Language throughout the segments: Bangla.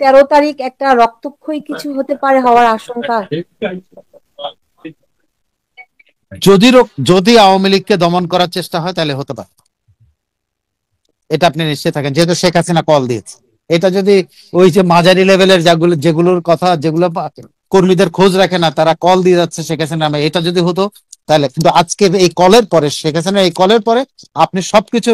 13 তারিখ একটা রক্তক্ষয়ী কিছু হতে পারে হওয়ার আশঙ্কা? যদি যদি আওয়ামী লীগকে দমন করার চেষ্টা হয় তাহলে হতে পারে, এটা আপনি নিশ্চিত থাকেন, যেহেতু শেখ হাসিনা কল দিয়েছে। এটা যদি ওই যে মাঝারি লেভেলের যেগুলোর কথা, যেগুলো কর্মীদের খোঁজ রাখে না, তারা কল দিয়ে যাচ্ছে শেখ হাসিনা নামে, এটা যদি হতো তাহলে কিন্তু আজকে এই কলের পরে, শেখ হাসিনা এই কলের পরে আপনি সবকিছু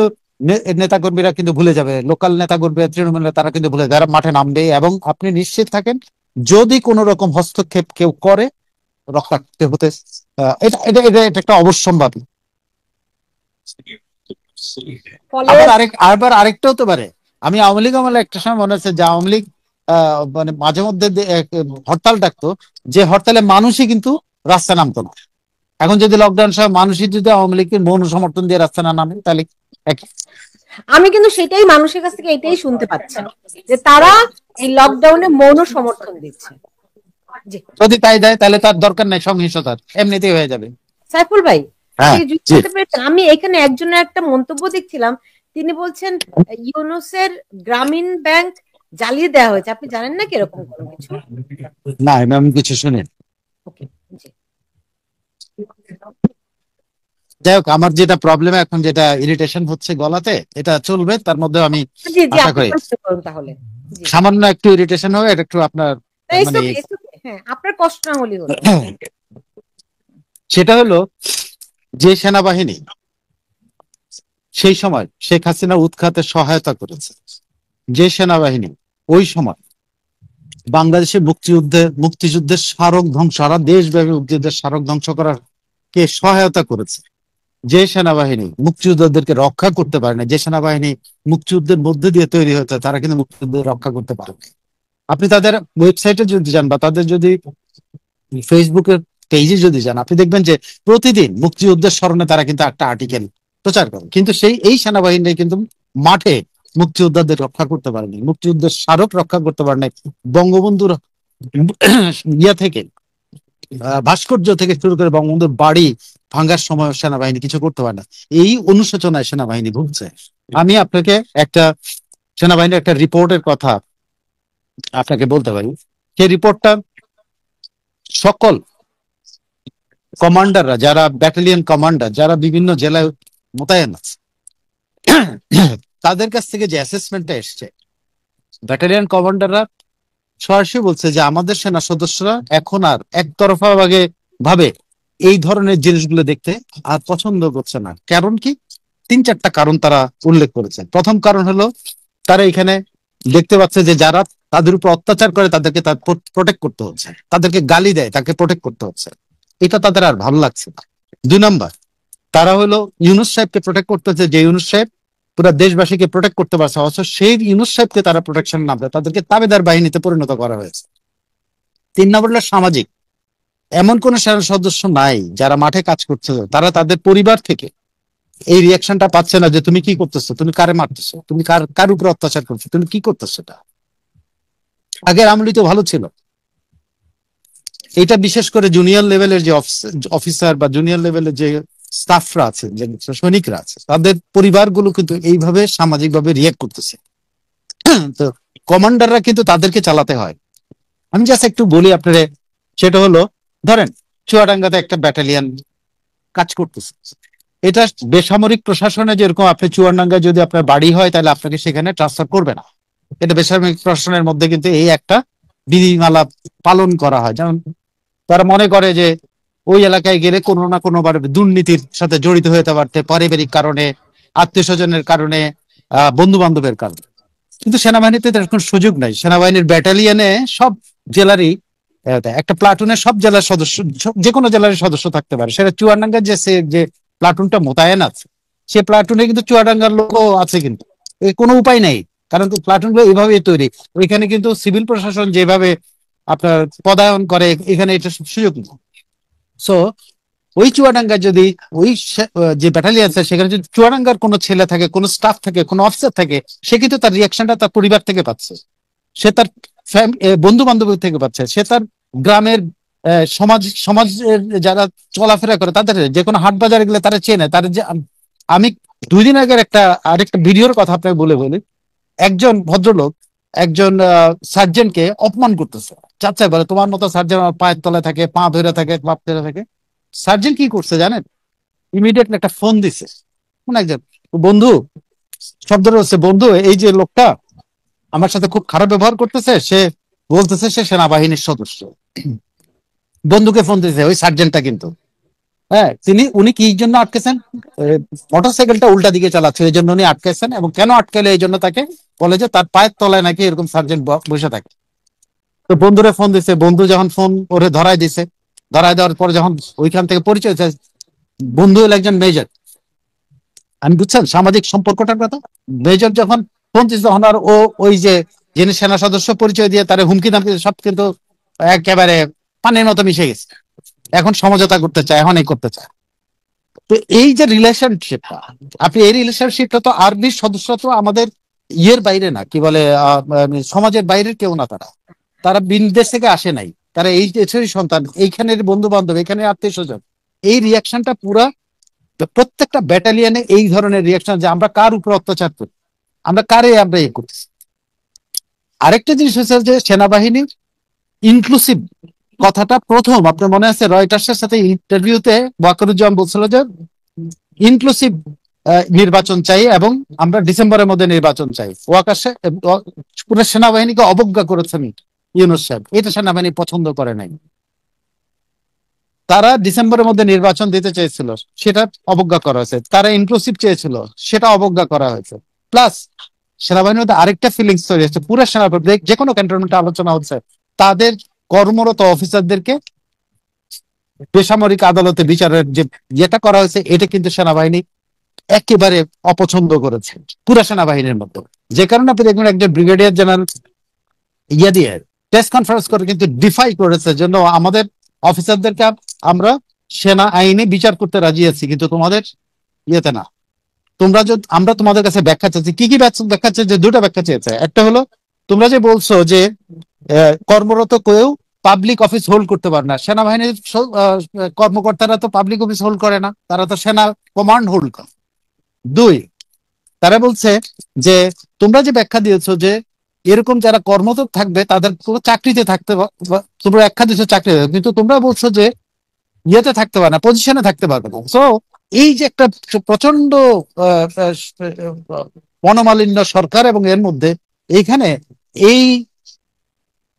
নেতা কর্মীরা কিন্তু ভুলে যাবে, লোকাল নেতা কর্মী তৃণমূল তারা কিন্তু ভুলে যাবে, তারা মাঠে নামবে। এবং আপনি নিশ্চিত থাকেন যদি কোন রকম হস্তক্ষেপ কেউ করে রক্তাক্ত হতে, এটা এটা এটা এটা একটা অবশ্যম্ভাবী। আবার আরেকটা হতে পারে, আমি আওয়ামী লীগ আমলে একটা সময় মনে হচ্ছে যে আওয়ামী লীগ মানে মাঝে মধ্যে হরতাল ডাকতো, যে হরতালে মানুষই কিন্তু রাস্তা নামতো না। এখন যদি লকডাউন সহ মানুষই যদি আওয়ামী লীগকে মৌন সমর্থন দিয়ে রাস্তা না নামে তাহলে আমি কিন্তু সেটাই মানুষের কাছ থেকে এটাই শুনতে পাচ্ছি যে তারা এই লকডাউনে মৌন সমর্থন দিচ্ছে। যদি তাই দেয় তাহলে তার দরকার নাই সহিংসতার, এমনিতেই হয়ে যাবে। সাইফুল ভাই, আমি এখানে একজনের একটা মন্তব্য দেখছিলাম, তিনি বলছেন ইউনূসের গ্রামীণ ব্যাংক জ্বালিয়ে দেওয়া হয়েছে, আপনি জানেন না কি এরকম কোনো কিছু? না, আমি কিছু শুনি। যাই হোক, আমার যেটা প্রবলেম এখন, যেটা ইরিটেশন হচ্ছে গলাতে, এটা চলবে, তার মধ্যে আমি আশা করি তাহলে সামান্য একটু ইরিটেশন হবে, এটা একটু আপনার মানে আপনার কষ্ট না হলে হলো। সেটা হলো যে সেনাবাহিনী সেই সময় শেখ হাসিনা উৎখাতে সহায়তা করেছে, যে সেনাবাহিনী ওই সময় বাংলাদেশের মুক্তিযুদ্ধের স্মারক ধ্বংস, সারা দেশব্যাপী মুক্তিযুদ্ধের স্মারক ধ্বংস করার কে সহায়তা করেছে, যে সেনাবাহিনী মুক্তিযোদ্ধাদেরকে রক্ষা করতে পারে না, যে সেনাবাহিনী মুক্তিযুদ্ধের মধ্যে দিয়ে তৈরি হতে, তারা কিন্তু মুক্তিযুদ্ধ রক্ষা করতে পারে। আপনি তাদের ওয়েবসাইটে যদি যান বা তাদের যদি ফেসবুকের পেজে যদি যান, আপনি দেখবেন যে প্রতিদিন মুক্তিযুদ্ধের স্মরণে তারা কিন্তু একটা আর্টিকেল প্রচার করে, কিন্তু এই সেনাবাহিনী কিন্তু মাঠে মুক্তিযোদ্ধাদের রক্ষা করতে পারেনি, মুক্তিযুদ্ধের স্মারক রক্ষা করতে পারেনি, বঙ্গবন্ধুর ইয়া থেকে ভাস্কর্য থেকে শুরু করে বঙ্গবন্ধুর বাড়ি ভাঙ্গার সময় সেনাবাহিনী কিছু করতে পারে না। এই অনুশোচনায় সেনাবাহিনী ভুগছে। আমি আপনাকে একটা সেনাবাহিনীর একটা রিপোর্টের কথা আপনাকে বলতে পারি। সেই রিপোর্টটা সকল কমান্ডাররা, যারা ব্যাটালিয়ন কমান্ডার, যারা বিভিন্ন জেলায় মোতায়েন আছে, তাদের কাছ থেকে যে অ্যাসেসমেন্টটা এসছে, ব্যাটালিয়ন কমান্ডাররা সরাসরি বলছে যে আমাদের সেনা সদস্যরা এখন আর একতরফা ভাবে এই ধরনের জিনিসগুলো দেখতে আর পছন্দ করছে না। কারণ কি? 3-4টা কারণ তারা উল্লেখ করেছে। প্রথম কারণ হলো তারা এখানে দেখতে পাচ্ছে যে যারা তাদের উপর অত্যাচার করে তাদেরকে প্রোটেক্ট করতে হচ্ছে, তাদেরকে গালি দেয় তাকে প্রোটেক্ট করতে হচ্ছে, এটা তাদের আর ভালো লাগছে না। 2 নম্বর, তারা হলো ইউনূস সাহেবকে প্রোটেক্ট করতে হচ্ছে, যে ইউনূস সাহেব পুরো দেশবাসীকে প্রোটেক্ট করতে পারছে, অথচ সেই ইউনূস সাহেবকে তারা প্রোটেকশন না দেয়, তাদেরকে তাবেদার বাহিনীতে পরিণত করা হয়েছে। 3 নম্বর হলো সামাজিক, এমন কোন সেনা সদস্য নাই যারা মাঠে কাজ করছে, তারা তাদের পরিবার থেকে এই রিয়াকশনটা পাচ্ছে না যে তুমি কি করতেছো, তুমি কারে মারতেছো, তুমি কার উপরে অত্যাচার করছো, তুমি কি করতেছো। এটা আগের আমলি তো ভালো ছিল। এটা বিশেষ করে জুনিয়র লেভেলের যে অফিসার বা জুনিয়র লেভেলের যে স্টাফরা আছে, যে সৈনিকরা আছে, তাদের পরিবারগুলো কিন্তু এইভাবে সামাজিকভাবে রিয়াক্ট করতেছে। তো কমান্ডাররা কিন্তু তাদেরকে চালাতে হয়। আমি জাস্ট একটু বলি আপনারে, সেটা হলো ধরেন চুয়াডাঙ্গাতে একটা ব্যাটালিয়ন কাজ করতেছে, এটা বেসামরিক প্রশাসনে যেরকম আপনি চুয়াডাঙ্গায় যদি আপনার বাড়ি হয় তাহলে আপনাকে সেখানে ট্রান্সফার করবে না, এটা বেসামরিক প্রশাসনের মধ্যে কিন্তু এই একটা বিধিমালা পালন করা হয়। যেমন তারা মনে করে যে ওই এলাকায় গেলে কোনো না কোনো ভাবে দুর্নীতির সাথে জড়িত হতে পারতে, পারিবারিক কারণে, আত্মীয় স্বজনের কারণে, বন্ধু বান্ধবের কারণে। কিন্তু সেনাবাহিনীতে এরকম সুযোগ নাই। সেনাবাহিনীর ব্যাটালিয়নে সব জেলারই একটা প্লাটুনের সব জেলার সদস্য, যে কোনো জেলার সদস্য থাকতে পারে। সেটা চুয়াডাঙ্গার যে প্লাটুনটা মোতায়েন আছে, সে প্লাটুনে কিন্তু চুয়াডাঙ্গার লোকও আছে, কিন্তু কোনো উপায় নেই, কারণ প্লাটুন গুলো এইভাবেই তৈরি। ওইখানে কিন্তু সিভিল প্রশাসন যেভাবে আপনার পদায়ন করে, এখানে এটা সুযোগ নেই। সো ওই চুয়াডাঙ্গার যদি ওই যে ব্যাটালিয়ন আছে, সেখানে যদি চুয়াডাঙ্গার কোনো ছেলে থাকে, কোনো স্টাফ থাকে, কোনো অফিসার থাকে, সে কিন্তু তার রিয়াকশনটা তার পরিবার থেকে পাচ্ছে, সে তার বন্ধু বান্ধব থেকে পাচ্ছে, সে তার গ্রামের সমাজের যারা চলাফেরা করে তাদের, যে কোনো হাট বাজারে গেলে তারা চেনে। তার যে আমি 2 দিন আগের আরেকটা ভিডিওর কথা আপনাকে বলি। একজন ভদ্রলোক একজন সার্জেন্টকে অপমান করতেছে, চাচ্ছা বলে তোমার মতো সার্জেন আমার পায়ের তলায় থাকে, পা ধরে থাকে, বাপ ধরে থাকে। সার্জেন্ট কি করছে জানেন? ইমিডিয়েটলি একটা ফোন দিছে কোন একজন বন্ধু, শব্দ হচ্ছে, বন্ধু এই যে লোকটা আমার সাথে খুব খারাপ ব্যবহার করতেছে, সে বলতেছে সে সেনাবাহিনীর সদস্য। বন্ধুকে ফোন দিয়েছে ওই সার্জেন্টটা কিন্তু, হ্যাঁ উনি কি জন্য আটকেছেন? মোটরসাইকেলটা উল্টা দিকে চালাচ্ছে এই জন্য উনি আটকেছেন, এবং কেন আটকালে এই জন্য তাকে বলে যে তার পায়ের তলায় নাকি এরকম সার্জেন্ট বসে থাকে। তো বন্ধুরে ফোন দিছে, বন্ধু যখন ফোন ওরে ধরাই দিছে, ধরাই দেওয়ার পর যখন ওইখান থেকে পরিচয় হয়েছে, বন্ধু হলো একজন মেজর। আমি বুঝছেন সামাজিক সম্পর্কটার কথা। মেজর যখন ফোন দিচ্ছে তখন আর ওই যে যিনি সেনা সদস্য পরিচয় দিয়ে তার হুমকি ধামকি সব কিন্তু একেবারে পানির মতো মিশে গেছে। এখন সমঝোতা করতে চায়, এখন এই করতে চায়। তো এই যে রিলেশনশিপটা, আপনি এই রিলেশনশিপটা তো আর্মির সদস্য তো আমাদের ইয়ের বাইরে না, কি বলে সমাজের বাইরের কেউ না, তারা তারা বিদেশ থেকে আসে নাই, তারা এই দেশেরই সন্তান, এইখানের বন্ধু বান্ধব, এখানে আত্মীয় স্বজন। এই রিয়াকশনটা পুরা প্রত্যেকটা ব্যাটালিয়নে এই ধরনের রিয়াকশন, যে আমরা কার উপর অত্যাচার করি, আমরা ইয়ে করতেছি। আরেকটা জিনিস হচ্ছে যে সেনাবাহিনীর ইনক্লুসিভ কথাটা প্রথম আপনার মনে আছে রয়টার্সের সাথে ইন্টারভিউতে ওয়াকারুজ্জামান বলছিল যে ইনক্লুসিভ নির্বাচন চাই এবং আমরা ডিসেম্বরের মধ্যে নির্বাচন চাই। ওয়াকার পুরো সেনাবাহিনীকে অবজ্ঞা করেছেন ইউনূস সাহেব, এটা সেনাবাহিনী পছন্দ করে নাই। তারা ডিসেম্বরের মধ্যে নির্বাচন দিতে চেয়েছিল, সেটা অবজ্ঞা করা হয়েছে। তারা ইনক্লুসিভ চেয়েছিল, সেটা অবজ্ঞা করা হয়েছে। প্লাস সেনাবাহিনীর মধ্যে আরেকটা ফিলিংস তৈরি হচ্ছে, পুরো সেনাবাহিনী যে কোনো ক্যান্টনমেন্টে আলোচনা হচ্ছে, তাদের কর্মরত অফিসারদেরকে বেসামরিক আদালতে বিচারের যে যেটা করা হয়েছে, এটা কিন্তু সেনাবাহিনী একেবারে অপছন্দ করেছে পুরা সেনাবাহিনীর মতো। যে কারণে আপনি দেখবেন একজন ব্রিগেডিয়ার জেনারেল ইয়ে দিয়ে প্রেস কনফারেন্স করে কিন্তু ডিফাই করেছে জন্য আমাদের অফিসারদেরকে আমরা সেনা আইনে বিচার করতে রাজি আছি, কিন্তু তোমাদের ইয়েতে না। তোমরা যদি আমরা তোমাদের কাছে ব্যাখ্যা চাচ্ছি, কি কি ব্যাখ্যা চাইছে? দুটো ব্যাখ্যা চেয়েছে। একটা হলো তোমরা যে বলছো যে কর্মরত কেউ পাবলিক অফিস হোল্ড করতে পারে না, সেনাবাহিনীর কর্মকর্তারা তো পাবলিক অফিস হোল্ড করে না, তারা তো সেনা কমান্ড হোল্ড করে। দুই, তারা বলছে যে তোমরা যে ব্যাখ্যা দিয়েছো যে এরকম যারা কর্মরত থাকবে তাদের চাকরিতে থাকতে, তোমরা ব্যাখ্যা দিচ্ছ চাকরি, কিন্তু তোমরা বলছো যে ইয়েতে থাকতে পারে না, পজিশনে থাকতে পারবে না। তো এই যে একটা প্রচন্ড মনোমালিন্য সরকার, এবং এর মধ্যে এইখানে এই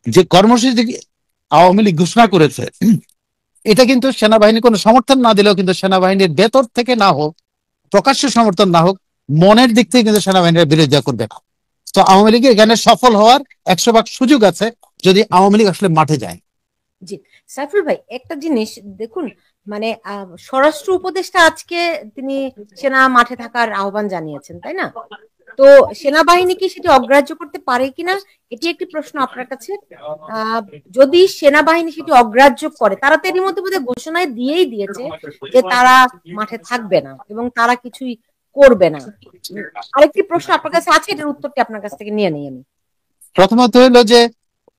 যে কর্মসূচি আওয়ামী লীগ ঘোষণা করেছে, এটা কিন্তু সেনাবাহিনী কোনো সমর্থন না দিলেও কিন্তু সেনাবাহিনীর ভেতর থেকে না হোক, প্রকাশ্য সমর্থন না হোক, মনের দিক থেকে কিন্তু সেনাবাহিনীর বিরোধিতা করবে না। তো আওয়ামী লীগের এখানে সফল হওয়ার 100% সুযোগ আছে যদি আওয়ামী লীগ আসলে মাঠে যায়। জি সাইফুল ভাই, একটা জিনিস দেখুন, মানে স্বরাষ্ট্র উপদেষ্টা আজকে তিনি সেনা মাঠে থাকার আহ্বান জানিয়েছেন, তাই না? তো সেনাবাহিনী কি সেটি অগ্রাহ্য করতে পারে কিনা, এটি একটি প্রশ্ন আপনার কাছে। যদি সেনাবাহিনী সেটি অগ্রাহ্য করে, তারা তো এরই মধ্যে বোধহয় ঘোষণায় দিয়েই দিয়েছে যে তারা মাঠে থাকবে না এবং তারা কিছুই করবে না। আরেকটি প্রশ্ন আপনার কাছে আছে, এটার উত্তরটি আপনার কাছ থেকে নিয়ে নিই আমি। প্রথমত হলো যে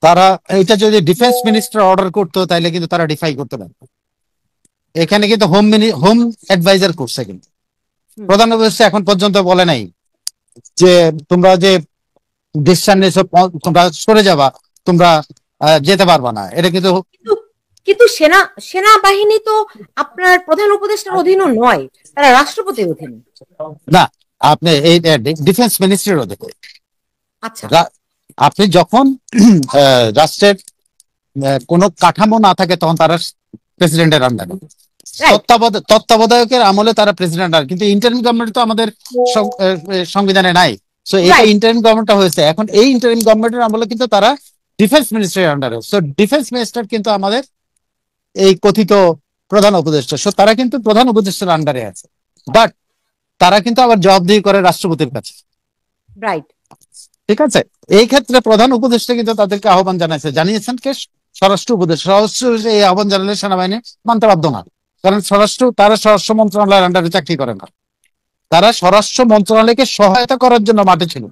তারা এটা যদি ডিফেন্স মিনিস্টার অর্ডার করতো তাহলে কিন্তু তারা ডিফাই করতে পারত। এখানে কিন্তু হোম অ্যাডভাইজার করছে, কিন্তু প্রধান উপদেষ্টা এখন পর্যন্ত বলে নাই যে তোমরা যে ডিসিশন নিয়েছো তোমরা সরে যাবা, তোমরা যেতে পারবা না। এটা কিন্তু কিন্তু সেনাবাহিনী তো আপনার প্রধান উপদেষ্টার অধীনও নয়, তারা রাষ্ট্রপতির অধীনে। না, আপনি এই ডিফেন্স মিনিস্ট্রির অধীনে। আচ্ছা, আপনি যখন রাষ্ট্রের কোনো কাঠামো না থাকে তখন তারা প্রেসিডেন্টের আন্ডারে, তত্ত্বাবধায়কের আমলে তারা প্রেসিডেন্ট, আর কিন্তু ইন্টারিম গভর্নমেন্ট তো আমাদের সংবিধানে নাই। সো এটা ইন্টারিম গভর্নমেন্টটা হয়েছে, এখন এই ইন্টারিম গভর্নমেন্টের আমলে কিন্তু তারা ডিফেন্স মিনিস্ট্রির আন্ডারে। সো ডিফেন্স মিনিস্টার কিন্তু আমাদের এই কথিত প্রধান উপদেষ্টা, সো তারা কিন্তু প্রধান উপদেষ্টার আন্ডারে আছে, বাট তারা কিন্তু আবার জবাবদিহি করে রাষ্ট্রপতির কাছে। রাইট, ঠিক আছে। এই ক্ষেত্রে প্রধান উপদেষ্টা কিন্তু তাদেরকে আহ্বান জানিয়েছেন কে? স্বরাষ্ট্র উপদেষ্টা। স্বরাষ্ট্র এই আহ্বান জানালে সেনাবাহিনী মানতে বাধ্য না, কারণ তারা স্বরাষ্ট্র মন্ত্রণালয়ের আন্ডারে চাকরি করে না, তারা স্বরাষ্ট্র মন্ত্রণালয়কে সহায়তা করার জন্য মাঠে ছিল।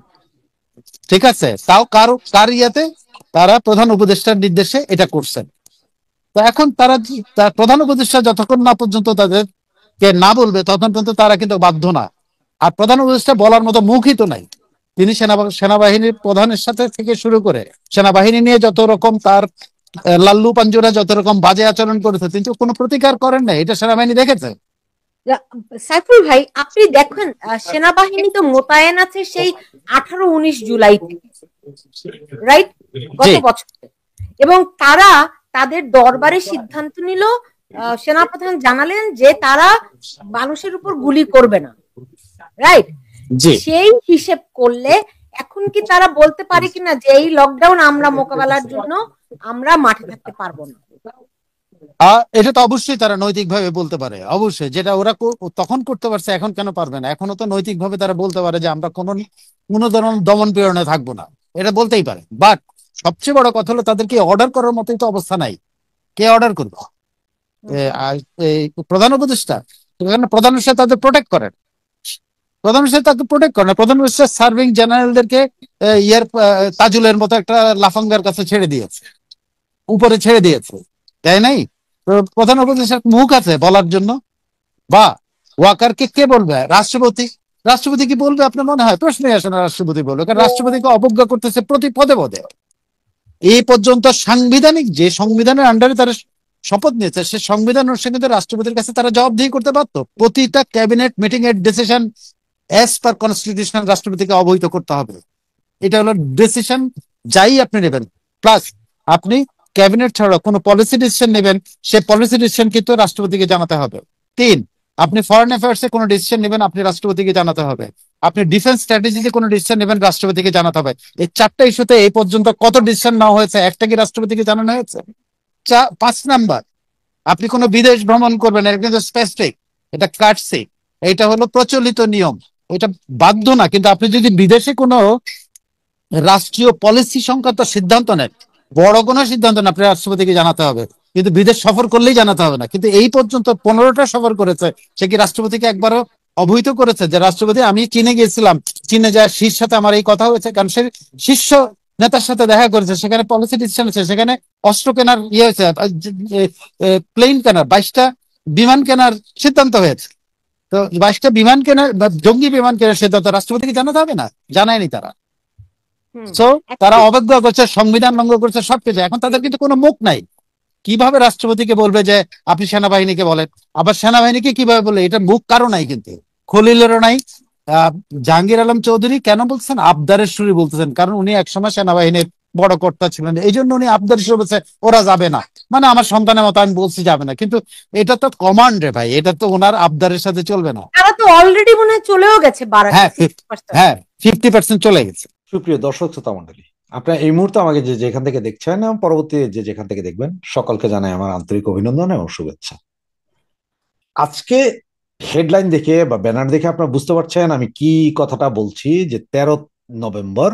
ঠিক আছে, তাও কার ইয়াতে তারা প্রধান উপদেষ্টার নির্দেশে এটা করছেন। তো এখন তারা প্রধান উপদেষ্টা যতক্ষণ না পর্যন্ত তাদেরকে না বলবে ততক্ষণ পর্যন্ত তারা কিন্তু বাধ্য না। আর প্রধান উপদেষ্টা বলার মতো মুখই তো নাই, তিনি সেনাবাহিনীর প্রধানের সাথে থেকে শুরু করে সেনাবাহিনী নিয়ে যত রকম তার লাল্লু পাঞ্জুরা যত রকম বাজে আচরণ করেছে, তিনি তো কোনো প্রতিকার করেন না, এটা সেনাবাহিনী দেখেছে। সাইফুল ভাই, আপনি দেখেন সেনাবাহিনী তো মোতায়েন আছে সেই 18-19 জুলাই থেকে, রাইট, গত জি বছর। এবং তারা তাদের দরবারে সিদ্ধান্ত নিল, সেনাপ্রধান জানালেন যে তারা মানুষের উপর গুলি করবে না, রাইট। জি সেই হিসেব করলে এখন কি তারা বলতে পারে কিনা যে এই লকডাউন আমরা মোকাবেলার জন্য আমরা মাঠে থাকতে পারবো না? এটা তো অবশ্যই তারা নৈতিকভাবে বলতে পারে, অবশ্যই, যেটা ওরা তখন করতে পারছে, এখন কেন পারবে না? এখনো তো নৈতিকভাবে তারা বলতে পারে যে আমরা কোনো ধরনের দমন পীড়নে থাকবো না, এটা বলতেই পারে। বাট সবচেয়ে বড় কথা হলো তাদেরকে অর্ডার করার মতোই তো অবস্থা নাই। কে অর্ডার করবে? এই প্রধান উপদেষ্টা। এখানে প্রধান উপদেষ্টা তাদের প্রোটেক্ট করেন, প্রধান উপদেষ্টা তাকে প্রোটেক্ট করেন না। প্রধান উপদেষ্টা সার্ভিং জেনারেলদেরকে ইয়ার তাজুলের মতো একটা লাফাঙ্গার কাছে ছেড়ে দিয়েছে, উপরে ছেড়ে দিয়েছে, তাই নাই? তো প্রধান উপদেষ্টার মুখ আছে বলার জন্য? বা ওয়াকারকে কে বলবে? রাষ্ট্রপতি। রাষ্ট্রপতি কি বলবে আপনার মনে হয়? প্রশ্নই আসে না রাষ্ট্রপতি বলবে, কারণ রাষ্ট্রপতিকে অবজ্ঞা করতেছে প্রতি পদে পদে। এই পর্যন্ত সাংবিধানিক যে সংবিধানের আন্ডারে তারা শপথ নিয়েছে, সে সংবিধান অনুসারে কিন্তু রাষ্ট্রপতির কাছে তারা জবাবদিহি করতে পারতো। প্রতিটা ক্যাবিনেট মিটিং এর ডিসিশন অ্যাজ পার কনস্টিটিউশন রাষ্ট্রপতিকে অবহিত করতে হবে। এটা হলো ডিসিশন, যাই আপনি নেবেন। প্লাস আপনি ক্যাবিনেট ছাড়া কোনো পলিসি ডিসিশন নেবেন, সে পলিসি ডিসিশন কিন্তু রাষ্ট্রপতিকে জানাতে হবে। তিন, আপনি ফরেন অ্যাফেয়ার্সে কোনো ডিসিশন নেবেন, আপনি রাষ্ট্রপতিকে জানাতে হবে। আপনি ডিফেন্স স্ট্র্যাটেজিতে কোনো ডিসিশন নেবেন, রাষ্ট্রপতিকে জানাতে হবে। এই চারটা ইস্যুতে এই পর্যন্ত কত ডিসিশন নেওয়া হয়েছে? একটা কি রাষ্ট্রপতিকে জানানো হয়েছে? 5 নাম্বার, আপনি কোনো বিদেশ ভ্রমণ করবেন, এটা কিন্তু স্পেসিফিক, এটা কাটসি, এটা হলো প্রচলিত নিয়ম, এটা বাধ্য না। কিন্তু আপনি যদি বিদেশে কোনো রাষ্ট্রীয় পলিসি সংক্রান্ত সিদ্ধান্ত নেন, বড় কোনো সিদ্ধান্ত না, আপনি রাষ্ট্রপতিকে জানাতে হবে। কিন্তু বিদেশ সফর করলেই জানাতে হবে না। কিন্তু এই পর্যন্ত 15টা সফর করেছে, সে কি রাষ্ট্রপতিকে একবারও অবহিত করেছে যে রাষ্ট্রপতি আমি চীনে গিয়েছিলাম, চীনে যায় শীর্ষ সাথে আমার এই কথা হয়েছে? কারণ সে শীর্ষ নেতার সাথে দেখা করেছে, সেখানে পলিসি ডিসিশন হয়েছে, সেখানে অস্ত্র কেনার ইয়ে হয়েছে, প্লেন কেনার, 22টা বিমান কেনার সিদ্ধান্ত হয়েছে। তো 22টা বিমান কেনার, জঙ্গি বিমান কেনার সিদ্ধান্ত রাষ্ট্রপতিকে জানাতে হবে না? জানায়নি তারা। সো তারা অবজ্ঞা করছে, সংবিধান ভঙ্গ করছে, সবকিছু। এখন তাদের কিন্তু কোনো মুখ নাই। কিভাবে রাষ্ট্রপতিকে বলবে যে আপনি সেনাবাহিনীকে বলেন? আবার সেনাবাহিনীকে কিভাবে বলবে? এটা মুখ কারো নাই, কিন্তু খলিলেরও নাই। জাহাঙ্গীর আলম চৌধুরী কেন বলছেন? আবদারের সুরে বলতেছেন, কারণ উনি একসময় সেনাবাহিনীর বড় কর্তা ছিলেন, এই জন্য উনি আবদারের সুরে বলছে ওরা যাবে না, মানে আমার সন্তানের মতো আমি বলছি যাবে না। কিন্তু এটা তো কমান্ড রে ভাই, এটা তো ওনার আবদারের সাথে চলবে না। তারা তো অলরেডি মনে হয় চলেও গেছে হ্যাঁ, 50%। হ্যাঁ, 50% চলে গেছে। সুপ্রিয় দর্শক শ্রোতা মন্ডলী, আপনারা এই মুহূর্তে আমাকে যে যেখান থেকে দেখছেন এবং পরবর্তী যে যেখান থেকে দেখবেন, সকলকে জানাই আমার আন্তরিক অভিনন্দন এবং শুভেচ্ছা। আজকে হেডলাইন দেখে বা ব্যানার দেখে আপনারা বুঝতে পারছেন আমি কি কথাটা বলছি, যে 13 নভেম্বর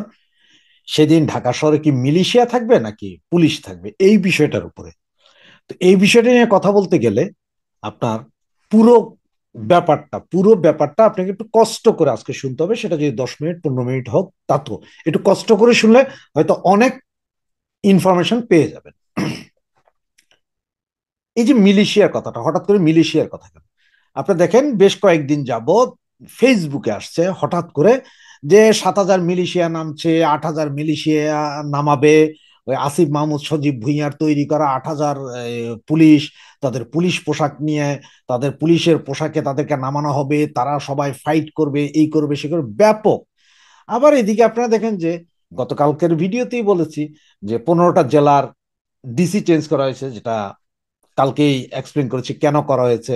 সেদিন ঢাকা শহরে কি মিলিশিয়া থাকবে নাকি পুলিশ থাকবে, এই বিষয়টার উপরে। তো এই বিষয়টা নিয়ে কথা বলতে গেলে আপনার পুরো পুরো ব্যাপারটা আপনাকে একটু কষ্ট করে আজকে শুনতে হবে। সেটা যদি 10 মিনিট 15 মিনিট হোক, তা তো একটু কষ্ট করে শুনলে হয়তো অনেক ইনফরমেশন পেয়ে যাবেন। এই যে মিলিশিয়ার কথাটা, হঠাৎ করে মিলিশিয়ার কথা কেন? আপনারা দেখেন বেশ কয়েকদিন যাবৎ ফেসবুকে আসছে হঠাৎ করে যে 7,000 মিলিশিয়া নামছে, 8,000 মিলিশিয়া নামাবে, ওই আসিফ মাহমুদ সজীব ভুঁইয়ার তৈরি করা 8,000 পুলিশ, তাদের পুলিশ পোশাক নিয়ে, তাদের পুলিশের পোশাকে তাদেরকে নামানো হবে, তারা সবাই ফাইট করবে, এই করবে সে করবে, ব্যাপক। আবার এদিকে আপনারা দেখেন যে গতকালকের ভিডিওতেই বলেছি যে 15টা জেলার ডিসি চেঞ্জ করা হয়েছে, যেটা কালকেই এক্সপ্লেন করেছি কেন করা হয়েছে।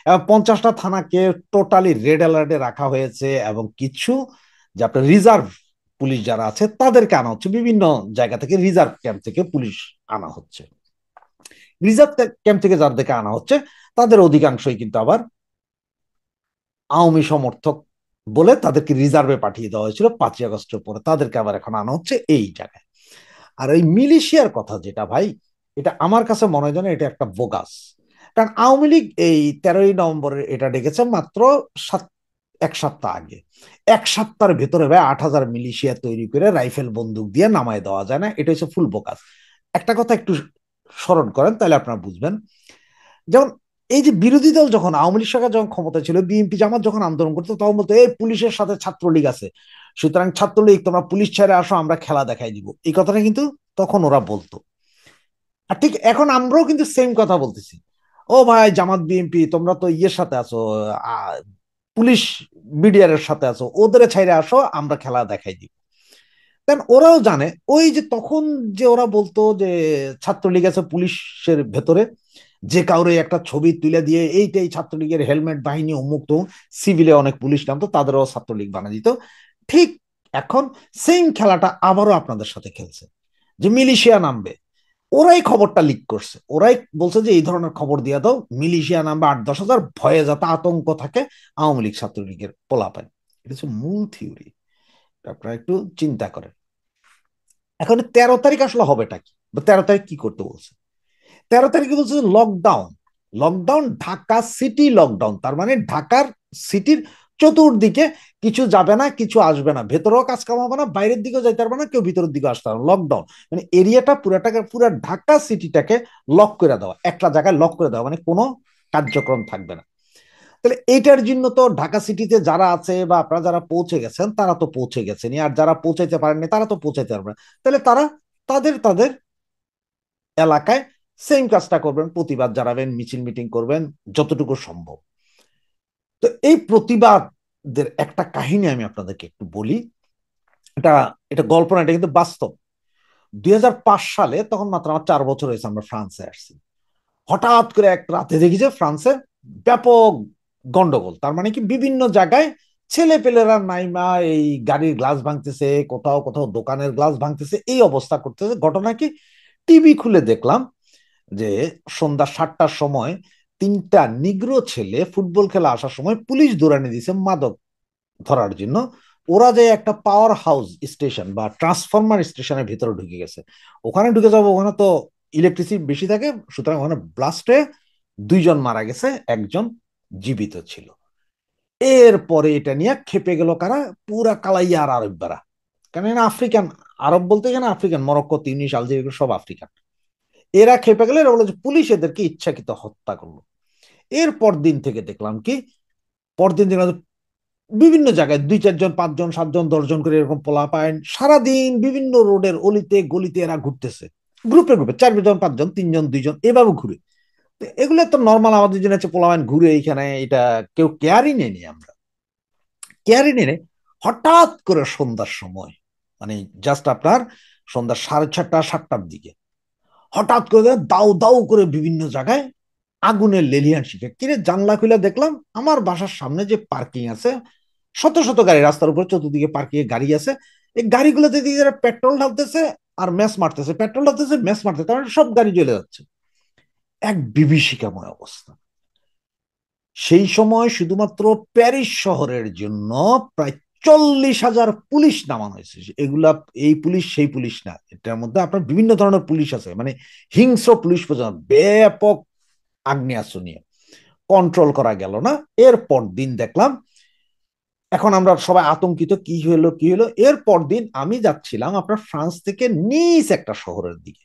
এবং 50টা থানাকে টোটালি রেড অ্যালার্টে রাখা হয়েছে, এবং কিছু যে আপনার রিজার্ভ পুলিশ যারা আছে তাদেরকে আনা হচ্ছে, বিভিন্ন জায়গা থেকে রিজার্ভ ক্যাম্প থেকে পুলিশ আনা হচ্ছে। রিজার্ভ ক্যাম্প থেকে যাদেরকে আনা হচ্ছে তাদের অধিকাংশই কিন্তু আবার আওয়ামী সমর্থক বলে তাদেরকে রিজার্ভে পাঠিয়ে দেওয়া হয়েছিল 5ই আগস্টের পরে, তাদেরকে আবার এখন আনা হচ্ছে এই জায়গায়। আর ওই মিলিশিয়ার কথা যেটা ভাই, এটা আমার কাছে মনে হয় যেন এটা একটা বোগাস। কারণ আওয়ামী লীগ এই 13ই নভেম্বরে এটা ডেকেছে মাত্র 1 সপ্তাহ আগে। 1 সপ্তাহের ভেতরে ভাই 8,000 মিলিশিয়া তৈরি করে রাইফেল বন্দুক দিয়ে নামায় দেওয়া যায় না, এটা হচ্ছে ফুল বোগাস। একটা কথা একটু স্মরণ করেন তাহলে আপনারা বুঝবেন। যেমন এই যে বিরোধী দল যখন আওয়ামী লীগ সরকার যখন ক্ষমতা ছিল, বিএনপি জামাত যখন আন্দোলন করতো, তখন বলতো এই পুলিশের সাথে ছাত্রলীগ আছে, সুতরাং ছাত্রলীগ তোমরা পুলিশ ছেড়ে আসো, আমরা খেলা দেখাই দিব। এই কথাটা কিন্তু তখন ওরা বলতো। আর ঠিক এখন আমরাও কিন্তু সেম কথা বলতেছি, ও ভাই জামাত বিএনপি তোমরা তো ইয়ের সাথে আছো, পুলিশ বিডিআর এর সাথে আছো, ওদের ছাইরে আসো, আমরা খেলা দেখাই দিব। দেন ওরাও জানে ওই যে তখন যে ওরা বলতো যে ছাত্রলীগ আছে পুলিশের ভেতরে, যে কাউরে একটা ছবি তুলে দিয়ে এইটাই ছাত্রলীগের হেলমেট বাহিনী অমুক তো, সিভিলে অনেক পুলিশ নামতো, তাদেরও ছাত্রলীগ বানিয়ে দিত। ঠিক এখন সেম খেলাটা আবারও আপনাদের সাথে খেলছে, যে মিলিশিয়া নামবে। ওরাই খবরটা লিক করছে, ওরাই বলছে যে এই ধরনের খবর দিয়ে দাও, মিলিশিয়া নামবে 8-10 হাজার, ভয়ে যাতে আতঙ্ক থাকে আওয়ামী লীগ ছাত্রলীগের পোলাপান। এটা হচ্ছে মূল থিওরি, আপনারা একটু চিন্তা করেন। এখন 13 তারিখ আসলে হবেটা কি, 13 তারিখ কি করতে বলছে? 13 তারিখে বলছে lockdown. Lockdown, Dhaka city lockdown, তার মানে ঢাকার সিটির চতুর্দিকে কিছু যাবে না, কিছু আসবে না, ভেতরেও কাজ কাম হবে না, বাইরের দিকেও যাইতে পারবে না, কেউ ভিতরের দিকে আসতে পারবে না। লকডাউন মানে এরিয়াটা পুরাটাকে, পুরা ঢাকা সিটিটাকে লক করে দেওয়া, একটা জায়গায় লক করে দেওয়া, মানে কোনো কার্যক্রম থাকবে না। তাহলে এইটার জন্য তো ঢাকা সিটিতে যারা আছে বা আপনারা যারা পৌঁছে গেছেন তারা তো পৌঁছে গেছেন, আর যারা পৌঁছাইতে পারেননি তারা তো পৌঁছাইতে পারবে না। তাহলে তারা তাদের তাদের এলাকায় সেম কাজটা করবেন, প্রতিবাদ জানাবেন, মিছিল মিটিং করবেন যতটুকু সম্ভব। তো এই প্রতিবাদের একটা কাহিনী আমি আপনাদেরকে একটু বলি। এটা এটা গল্প না, এটা কিন্তু বাস্তব। 2005 সালে, তখন মাত্র আমার 4 বছর হয়েছে, আমরা ফ্রান্সে আসছি। হঠাৎ করে এক রাতে দেখি যে ফ্রান্সে ব্যাপক গন্ডগোল, তার মানে কি বিভিন্ন জায়গায় ছেলে পেলেরা নাইমা এই গাড়ির গ্লাস ভাঙতেছে, কোথাও কোথাও দোকানের গ্লাস ভাঙতেছে, এই অবস্থা করতেছে। ঘটনা কি, টিভি খুলে দেখলাম যে সন্ধ্যা 7টার সময় 3টা নিগ্রো ছেলে ফুটবল খেলা আসার সময় পুলিশ দৌড়ানি দিছে মাদক ধরার জন্য। ওরা যে একটা পাওয়ার হাউস স্টেশন বা ট্রান্সফরমার স্টেশনের ভিতরে ঢুকে গেছে, ওখানে ঢুকে যাবো, ওখানে তো ইলেকট্রিসিটি বেশি থাকে, সুতরাং ওখানে ব্লাস্ট হয়ে 2জন মারা গেছে, একজন জীবিত ছিল। এরপরে এটা নিয়ে খেপে গেল কারা, পুরা কালাইয়া আর আরবরা, কারণ এখানে আফ্রিকান, আরব বলতে এখানে আফ্রিকান, মরক্কো, তিউনিস, আলজেরিয়া সব আফ্রিকান। এরা খেপে গেলে এরা বলে যে পুলিশ এদেরকে ইচ্ছাকৃত হত্যা করলো। এর পরদিন থেকে দেখলাম কি, পরদিন দেখলাম বিভিন্ন জায়গায় 2-4 জন, 5 জন, 7 জন, 10 জন করে এরকম পোলাপাইন সারাদিন বিভিন্ন রোডের অলিতে গলিতে এরা ঘুরতেছে, গ্রুপে গ্রুপে 4 জন, 5 জন, 3 জন, 2 জন, এভাবে ঘুরে। এগুলো তো নর্মাল, আমাদের জন্য হচ্ছে পোলাপাইন ঘুরে এইখানে, এটা কেউ কেয়ারই নেই। আমরা কেয়ারই নেই। হঠাৎ করে সন্ধ্যার সময়, মানে জাস্ট আপনার সন্ধ্যা 6:30, 7টার দিকে হঠাৎ করে দাউ দাউ করে বিভিন্ন জায়গায় আগুনের লেলিহান শিখে। কিরে, জানলা খুলে দেখলাম আমার বাসার সামনে যে পার্কিং আছে, শত শত গাড়ি, রাস্তার উপর চতুর্দিকে পার্কিং এর গাড়ি আছে, এই গাড়িগুলোতে দিকে যারা পেট্রোল ঢালতেছে আর ম্যাচ মারতেছে, পেট্রোল ঢালতেছে ম্যাচ মারতেছে, তার মানে সব গাড়ি জ্বলে যাচ্ছে। এক বিভীষিকাময় অবস্থা। সেই সময় শুধুমাত্র প্যারিস শহরের জন্য প্রায় 40,000 পুলিশ নামানো হয়েছে। এগুলা এই পুলিশ সেই পুলিশ না, এটার মধ্যে আপনার বিভিন্ন ধরনের পুলিশ আছে, মানে হিংস্র পুলিশ পর্যন্ত, ব্যাপক আগ্নেয়াস্ত্র নিয়ে। কন্ট্রোল করা গেল না। এরপর দিন দেখলাম, এখন আমরা সবাই আতঙ্কিত, কি হলো কি হলো। এরপর দিন আমি যাচ্ছিলাম আপনার ফ্রান্স থেকে নিস একটা শহরের দিকে,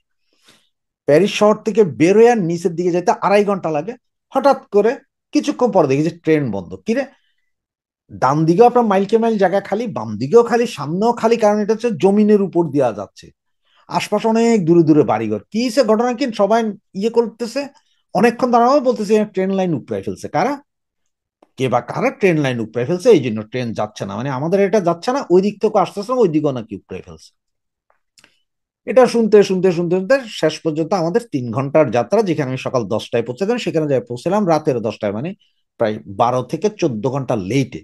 প্যারিস শহর থেকে বেরোয় নিচের দিকে যেতে 2.5 ঘন্টা লাগে। হঠাৎ করে কিছুক্ষণ পর দেখি যে ট্রেন বন্ধ। কিরে, ডান দিকেও আপনার মাইলকে মাইল জায়গা খালি, বাম দিকেও খালি, সামনেও খালি, কারণ এটা হচ্ছে জমিনের উপর দেওয়া যাচ্ছে, আশপাশে অনেক দূরে দূরে বাড়িঘর। কি সে ঘটনা, কি সবাই ইয়ে করতেছে, অনেকক্ষণ দাঁড়ানো, বলতেছে ট্রেন লাইন উপড়াই ফেলছে। কারা, কে বা কারা ট্রেন লাইন উপড়ে ফেলছে, এই জন্য ট্রেন যাচ্ছে না, মানে আমাদের এটা যাচ্ছে না, ওই দিক থেকে আসতেছে না, ওই দিকেও নাকি উপড়ে ফেলছে। এটা শুনতে শুনতে শুনতে শুনতে শেষ পর্যন্ত আমাদের 3 ঘন্টার যাত্রা, যেখানে আমি সকাল 10টায় পৌঁছেছিলাম, সেখানে যাই পৌঁছলাম রাতের 10টায়, মানে প্রায় 12 থেকে 14 ঘন্টা লেটে।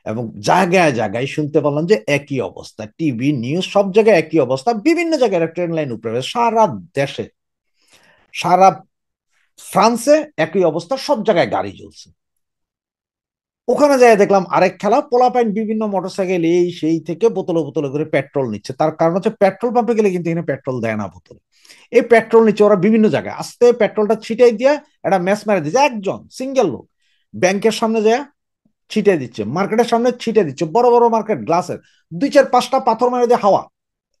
এবং জায়গায় জায়গায় শুনতে পারলাম যে একই অবস্থা, টিভি নিউজ সব জায়গায় একই অবস্থা, বিভিন্ন জায়গায় ট্রেন লাইন উপরে, সারা দেশে, সারা ফ্রান্সে একই অবস্থা, সব জায়গায় গাড়ি জ্বলছে। ওখানে যাই দেখলাম আরেক খেলা, পোলাপাইন বিভিন্ন মোটরসাইকেল এই সেই থেকে বোতলে বোতলে করে পেট্রোল নিচ্ছে। তার কারণ হচ্ছে পেট্রোল পাম্পে গেলে কিন্তু এখানে পেট্রোল দেয় না বোতলে, এই পেট্রোল নিচ্ছে ওরা বিভিন্ন জায়গায়। আস্তে পেট্রোলটা ছিটাই দিয়ে একটা ম্যাচ মেরে দিচ্ছে, একজন সিঙ্গেল লোক ব্যাংকের সামনে যায় ছিটাই দিচ্ছে, মার্কেটের সামনে ছিটাই দিচ্ছে, বড় বড় মার্কেট গ্লাসের 2-4-5টা পাথর মেরে দিয়ে হাওয়া,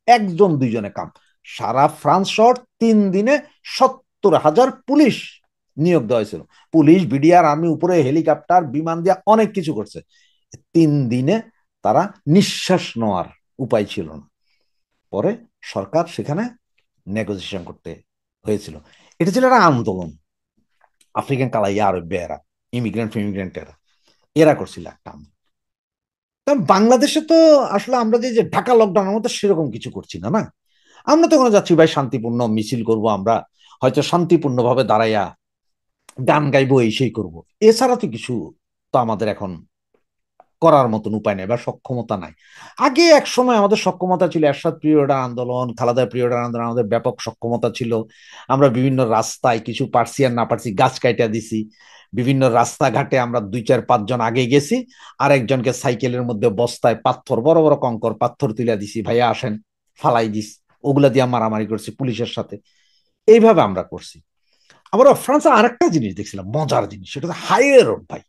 একজন দুইজনে কাম। সারা ফ্রান্স শহর 3 দিনে 70,000 পুলিশ নিয়োগ দেওয়া হয়েছিল। পুলিশ, বিডিআর, আর্মি, উপরে হেলিকপ্টার, বিমান দিয়ে অনেক কিছু করছে। 3 দিনে তারা নিঃশ্বাস নেওয়ার উপায় ছিল না। পরে সরকার সেখানে নেগোসিয়েশন করতে হয়েছিল। এটা ছিল একটা আন্দোলন। আফ্রিকান কালাইয়া আরব এরা, ইমিগ্রেন্ট এরা করছিল একটা আন্দোলন। কারণ বাংলাদেশে তো আসলে আমরা যে ঢাকা লকডাউনের মতো সেরকম কিছু করছি না। না, আমরা তো ওখানে যাচ্ছি ভাই শান্তিপূর্ণ মিছিল করব, আমরা হয়তো শান্তিপূর্ণভাবে দাঁড়াইয়া গান গাইবো, এই সেই করবো। এছাড়া তো কিছু তো আমাদের এখন করার মতন উপায় নেই বা সক্ষমতা নাই। আগে এক সময় আমাদের সক্ষমতা ছিল, এরশাদ পিরিয়ডের আন্দোলন, খালেদা পিরিয়ডের আন্দোলন, আমাদের ব্যাপক সক্ষমতা ছিল। আমরা বিভিন্ন রাস্তায় কিছু পারছি আর না পারছি গাছ কাইটা দিছি। বিভিন্ন রাস্তাঘাটে আমরা 2, 4, 5 জন আগে গেছি, আর একজনকে সাইকেলের মধ্যে বস্তায় পাথর, বড় বড় কঙ্কর পাথর তুলে দিছি, ভাইয়া আসেন, ফালাই দিস। ওগুলা দিয়ে মারামারি করছি পুলিশের সাথে। এইভাবে আমরা করছি। আবার ফ্রান্সে আরেকটা জিনিস দেখছিলাম, মজার জিনিস, সেটা হাইওয়ে রোড ভাই।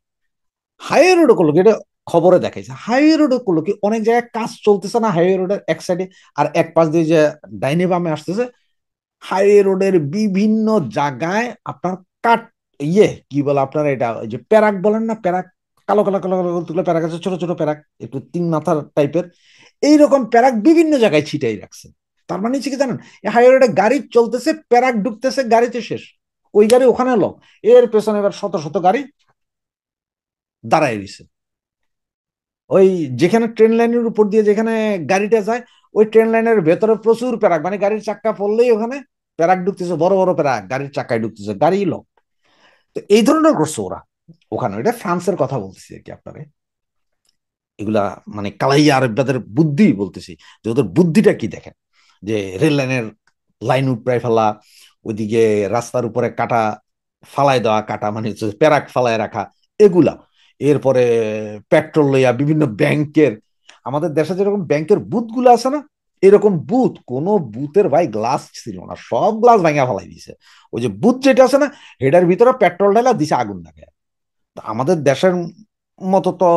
হাইওয়ে রোডে করলো কি, এটা খবরে দেখাইছে, হাইওয়ে রোডে করলো কি, অনেক জায়গায় কাজ চলতেছে না হাইওয়ে রোডের এক সাইডে, আর এক পাশ দিয়ে যে ডাইনে বামে আসতেছে, হাইওয়ে রোডের বিভিন্ন জায়গায় আপনার কাট, কি বলে আপনার, এটা ওই যে প্যারাক বলেন না, প্যারাক, কালো কালো কালো কালো তুলে প্যারাক আছে, ছোট ছোট প্যারাক, একটু 3 মাথার টাইপের, এইরকম প্যারাক বিভিন্ন জায়গায় ছিটাই রাখছে। তার মানে হচ্ছে কি জানেন, হাইওয়ে রোডে গাড়ি চলতেছে, প্যারাক ঢুকতেছে, গাড়িতে শেষ, ওই গাড়ি ওখানে লোক, এর পেছনে এবার শত শত গাড়ি দাঁড়ায় দিছে। ওই যেখানে ট্রেন লাইনের উপর দিয়ে যেখানে গাড়িটা যায়, ওই ট্রেন লাইনের ভেতরে প্রচুর প্যারাক, মানে গাড়ির চাক্কা পড়লেই ওখানে প্যারাক ঢুকতেছে, বড় বড় প্যারাক গাড়ির চাক্কায় ঢুকতেছে, গাড়ি লোক। তো এই ধরনের করছে ওরা ওখানে। এটা ফ্রান্সের কথা বলতেছি আর কি আপনারে। এগুলা মানে কালাইয়া আরবদের বুদ্ধি বলতেছি, যে ওদের বুদ্ধিটা কি দেখেন, যে রেল লাইনের লাইন উপড়ায় ফেলা, ওইদিকে রাস্তার উপরে কাটা ফালাই দেওয়া, কাটা মানে হচ্ছে প্যারাক ফালায় রাখা, এগুলা। এরপরে পেট্রোল লইয়া বিভিন্ন ব্যাংকের, আমাদের দেশে যেরকম ব্যাংকের বুথ গুলো আছে না, এরকম বুথ, কোন বুথের ভাই গ্লাস ছিল না, সব গ্লাস ভাঙা ফেলাই দিছে। ওই যে বুথ যেটা আছে না, হেটার ভিতরে পেট্রোল ঢালা দিছে আগুন লাগে। আমাদের দেশের মতো তো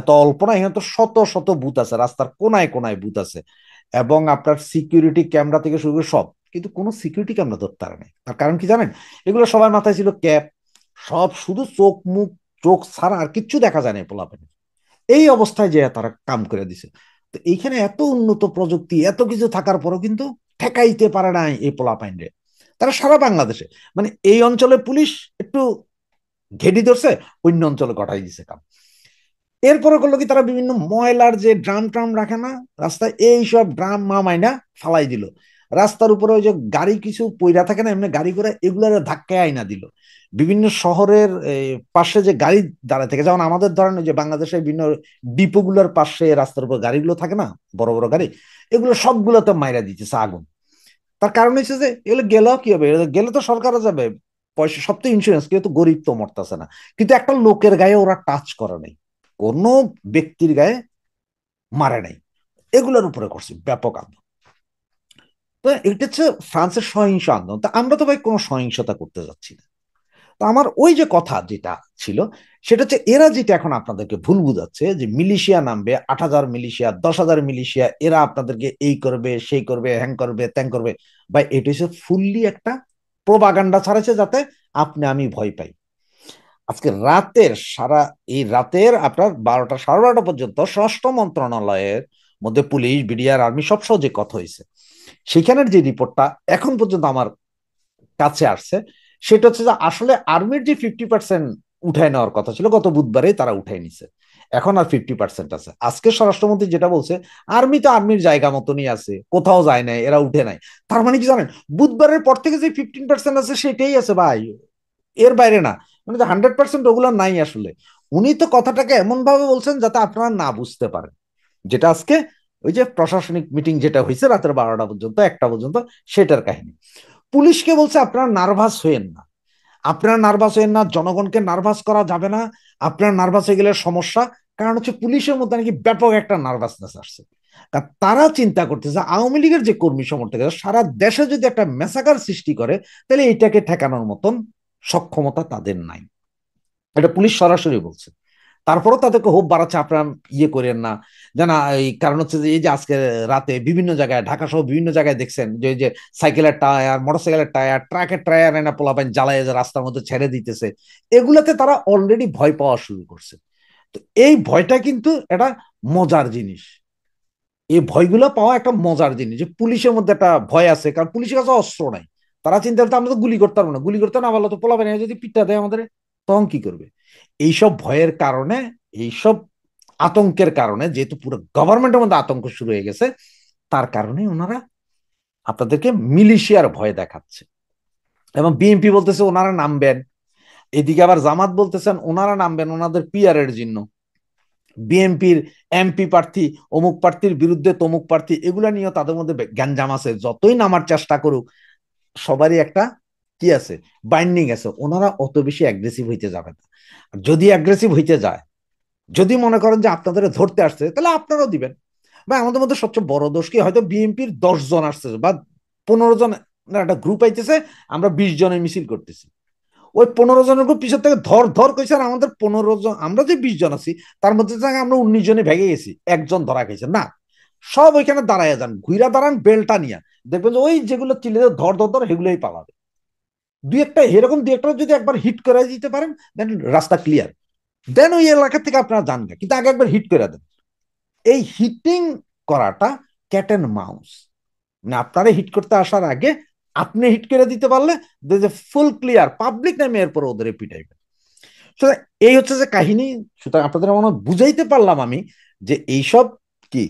এত অল্প না, এখানে তো শত শত বুথ আছে, রাস্তার কোনায় কোনায় বুথ আছে, এবং আপনার সিকিউরিটি ক্যামেরা থেকে শুরু করে সব, কিন্তু কোনো সিকিউরিটি ক্যামেরা ধরতে পারে নাই। তার কারণ কি জানেন, এগুলো সবার মাথায় ছিল ক্যাপ, সব শুধু চোখ মুখ, চোখ ছাড়া আর কিচ্ছু দেখা যায় না পোলাপেন। এই অবস্থায় যে তারা কাম করে দিছে। তো এইখানে এত উন্নত প্রযুক্তি, এত কিছু থাকার পরও কিন্তু ঠেকাইতে পারে নাই এই পোলাপাইনরে। তারা সারা বাংলাদেশে, মানে এই অঞ্চলে পুলিশ একটু ঘেটি ধরছে, অন্য অঞ্চলে গটাই দিছে কাম। এরপরে করলো কি, তারা বিভিন্ন ময়লার যে ড্রাম ট্রাম রাখে না রাস্তায়, এইসব ড্রাম মাইনা ফালাই দিল রাস্তার উপরে। ওই যে গাড়ি কিছু পইরা থাকে না এমনি গাড়ি করে, এগুলার ধাক্কায় আইনা দিল। বিভিন্ন শহরের পাশে যে গাড়ি দাঁড়ায় থাকে, যেমন আমাদের ধরেন যে বাংলাদেশের বিভিন্ন ডিপোগুলোর পাশে রাস্তার উপর গাড়িগুলো থাকে না, বড় বড় গাড়ি, এগুলো সবগুলোতে মাইরা দিতেছে আগুন। তার কারণ হচ্ছে যে এগুলো গেলেও কি হবে, গেলে তো সরকারও যাবে, পয়সা সব তো ইন্স্যুরেন্স, কিন্তু গরিব তো মরতেছে না। কিন্তু একটা লোকের গায়ে ওরা টাচ করে নাই, কোনো ব্যক্তির গায়ে মারে নাই, এগুলোর উপরে করছে ব্যাপক আন্দোলন। তো এটা হচ্ছে ফ্রান্সের সহিংস আন্দোলন। তা আমরা তো ভাই কোনো সহিংসতা করতে যাচ্ছি না। তো আমার ওই যে কথা যেটা ছিল, সেটা হচ্ছে এরা যেটা এখন আপনাদেরকে ভুল বুঝাচ্ছে, যে মিলিশিয়া নামবে, 8,000 মিলিশিয়া, 10,000 মিলিশিয়া, এরা আপনাদেরকে এই করবে সেই করবে হ্যাং করবে ত্যাং করবে। ভাই এটা হচ্ছে ফুললি একটা প্রোপাগান্ডা ছাড়াচ্ছে, যাতে আপনি আমি ভয় পাই। আজকে রাতের সারা, এই রাতের আপনার 12টা, 12:30 পর্যন্ত স্বরাষ্ট্র মন্ত্রণালয়ের মধ্যে পুলিশ, বিডিআর, আর্মি সব সহ যে কথা হয়েছে, সেখানের যে রিপোর্টটা এখন পর্যন্ত আমার কাছে আসছে, সেটা হচ্ছে যে আসলে আর্মির যে 50% উঠায় নেওয়ার কথা ছিল, গত বুধবারে তারা উঠাই নিছে। এখন আর 50% আছে। আজকে স্বরাষ্ট্রমন্ত্রী যেটা বলছে, আর্মি তো আর্মির জায়গা মতনই আছে, কোথাও যায় নাই, এরা উঠে নাই। তার মানে কি জানেন, বুধবারের পর থেকে যে 15% আছে সেটাই আছে ভাই, এর বাইরে না। মানে 100% ওগুলো নাই আসলে। উনি তো কথাটাকে এমন ভাবে বলছেন যাতে আপনারা না বুঝতে পারেন, যেটা আজকে ওই যে প্রশাসনিক মিটিং যেটা হয়েছে রাতের 12টা পর্যন্ত, 1টা পর্যন্ত, সেটার কাহিনী। পুলিশকে বলছে আপনারা নার্ভাস হইেন না, আপনারা নার্ভাস হইেন না, জনগণকে নার্ভাস করা যাবে না, আপনারা নার্ভাস হয়ে গেলে সমস্যা। কারণ হচ্ছে পুলিশের মধ্যে নাকি ব্যাপক একটা নার্ভাসনেস আসছে। তারা চিন্তা করতেছে আওয়ামী লীগের যে কর্মী সমর্থক সারা দেশে যদি একটা মেসাকার সৃষ্টি করে, তাহলে এটাকে ঠেকানোর মতন সক্ষমতা তাদের নাই। এটা পুলিশ সরাসরি বলছে। তারপরেও তাদেরকে হোপ বাড়াচ্ছে, আপনারা ইয়ে করেন না। জানা এই কারণ হচ্ছে যে এই যে আজকে রাতে বিভিন্ন জায়গায়, ঢাকা সহ বিভিন্ন জায়গায় দেখছেন যে ওই যে সাইকেলের টায়ার, মোটরসাইকেলের টায়ার, ট্রাকের টায়ার এনে পোলাপাইন জ্বালায় যে রাস্তার মধ্যে ছেড়ে দিতেছে। এগুলাতে তারা অলরেডি ভয় পাওয়া শুরু করছে। তো এই ভয়টা কিন্তু এটা মজার জিনিস। এই ভয়গুলো পাওয়া একটা মজার জিনিস, যে পুলিশের মধ্যে একটা ভয় আছে, কারণ পুলিশের কাছে অস্ত্র নাই। তারা চিন্তা করতে আমরা তো গুলি করতে পারবো না, গুলি করতে না পারলে তো পোলাপাইন যদি পিঠটা দেয় আমাদের, তখন কি করবে? এইসব ভয়ের কারণে, এইসব আতঙ্কের কারণে, যেহেতু পুরো গভর্নমেন্টের মধ্যে আতঙ্ক শুরু হয়ে গেছে, তার কারণে ওনারা আপনাদেরকে মিলিশিয়ার ভয় দেখাচ্ছে। এবং বিএনপি বলতেছে ওনারা নামবেন, এদিকে আবার জামাত বলতেছেন ওনারা নামবেন ওনাদের পিআর এর জন্য। বিএনপির এমপি প্রার্থী অমুক প্রার্থীর বিরুদ্ধে তমুক প্রার্থী, এগুলা নিয়ে তাদের মধ্যে গ্যাঞ্জাম আছে। যতই নামার চেষ্টা করুক, সবারই একটা কি আছে, বাইন্ডিং আছে। ওনারা অত বেশি অ্যাগ্রেসিভ হইতে যাবে না। যদি অ্যাগ্রেসিভ হইতে যায়, যদি মনে করেন যে আপনাদের ধরতে আসছে, তাহলে আপনারাও দিবেন। বা আমাদের মধ্যে সবচেয়ে বড় দোষ কি, হয়তো বিএনপির 10 জন আসছে বা 15 জন একটা গ্রুপ আইতেছে, আমরা 20 জনের মিছিল করতেছি। ওই 15 জনের গ্রুপ পিছন থেকে ধর ধর কইছে, আর আমাদের 15 জন, আমরা যে 20 জন আছি তার মধ্যে আমরা 19 জনে ভেঙে গেছি, একজন ধরা খাইছে না। সব ওইখানে দাঁড়ায় যান, ঘুরা দাঁড়ান বেলটা নিয়ে, দেখবেন যে ওই যেগুলো চিলে ধর ধর ধর সেগুলোই পালাবে। দুই একটা এরকম, দুই একটা যদি একবার হিট করে দিতে পারেন, দেন রাস্তা ক্লিয়ার। দেন ওই এলাকা থেকে আপনারা যান না, কিন্তু আগে একবার হিট করে দেন। এই হিটিং করাটা ক্যাট অ্যান্ড মাউস, মানে আপনারা হিট করতে আসার আগে আপনি হিট করে দিতে পারলে ফুল ক্লিয়ার, পাবলিক নামে এরপর ওদের পিটাইবে। সুতরাং এই হচ্ছে যে কাহিনী। সুতরাং আপনাদের মনে বুঝাইতে পারলাম আমি যে এইসব কি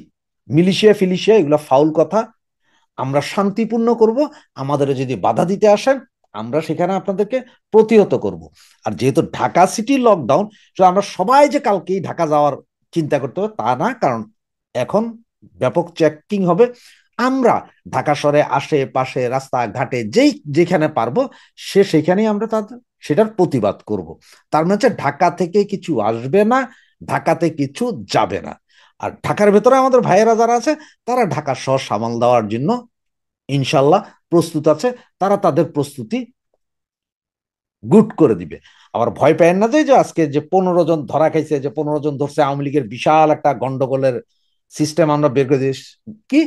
মিলিশিয়া ফিলিশিয়া এগুলো ফাউল কথা। আমরা শান্তিপূর্ণ করব, আমাদের যদি বাধা দিতে আসেন আমরা সেখানে আপনাদেরকে প্রতিহত করব। আর যেহেতু ঢাকা সিটি লকডাউন, আমরা সবাই যে কালকেই ঢাকা যাওয়ার চিন্তা করতে হবে তা না, কারণ এখন ব্যাপক চেকিং হবে। আমরা ঢাকা শহরে আশেপাশে রাস্তাঘাটে যেই যেখানে পারবো সেখানেই আমরা তাদের সেটার প্রতিবাদ করব। তার মানে হচ্ছে ঢাকা থেকে কিছু আসবে না, ঢাকাতে কিছু যাবে না। আর ঢাকার ভেতরে আমাদের ভাইয়েরা যারা আছে, তারা ঢাকা শহর সামাল দেওয়ার জন্য ইনশাল্লাহ প্রস্তুত আছে। তারা তাদের প্রস্তুতি গুড করে দিবে। আবার ভয় পায় না যে আজকে যে 15 জন ধরা খাইছে, যে 15 জন ধরছে, আওয়ামী লীগের বিশাল একটা গন্ডগোলের সিস্টেম আমরা বের করে দিস কি,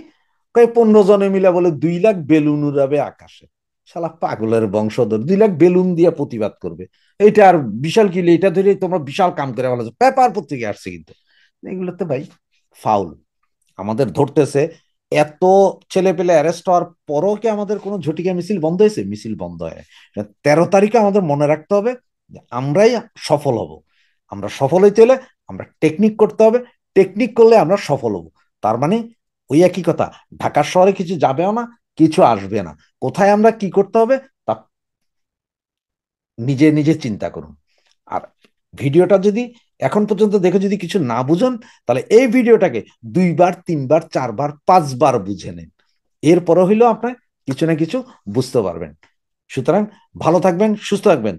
15 জনে মিলে বলে 2 লাখ বেলুন উড়াবে আকাশে। শালা পাগলের বংশধর 2 লাখ বেলুন দিয়ে প্রতিবাদ করবে, এটা আর বিশাল কি, এটা ধরে তোমরা বিশাল কাম করে বলা, পেপার পত্রিকা আসছে। কিন্তু এগুলোতে ভাই ফাউল। আমাদের ধরতেছে, এত ছেলে পেলে অ্যারেস্ট হওয়ার পরও কি আমাদের কোনো ঝটিকা মিছিল বন্ধ হয়েছে? মিছিল বন্ধ হয়। 13 তারিখে আমাদের মনে রাখতে হবে যে আমরাই সফল হব। আমরা সফল হইতে হলে আমরা টেকনিক করতে হবে, টেকনিক করলে আমরা সফল হব। তার মানে ওই একই কথা, ঢাকার শহরে কিছু যাবেও না, কিছু আসবে না। কোথায় আমরা কি করতে হবে তা নিজে নিজে চিন্তা করুন। আর ভিডিওটা যদি এখন পর্যন্ত দেখে যদি কিছু না বুঝুন, তাহলে এই ভিডিওটাকে 2বার 3বার 4বার 5বার বুঝে নেন, এরপরও হইলেও আপনার কিছু না কিছু বুঝতে পারবেন। সুতরাং ভালো থাকবেন, সুস্থ থাকবেন।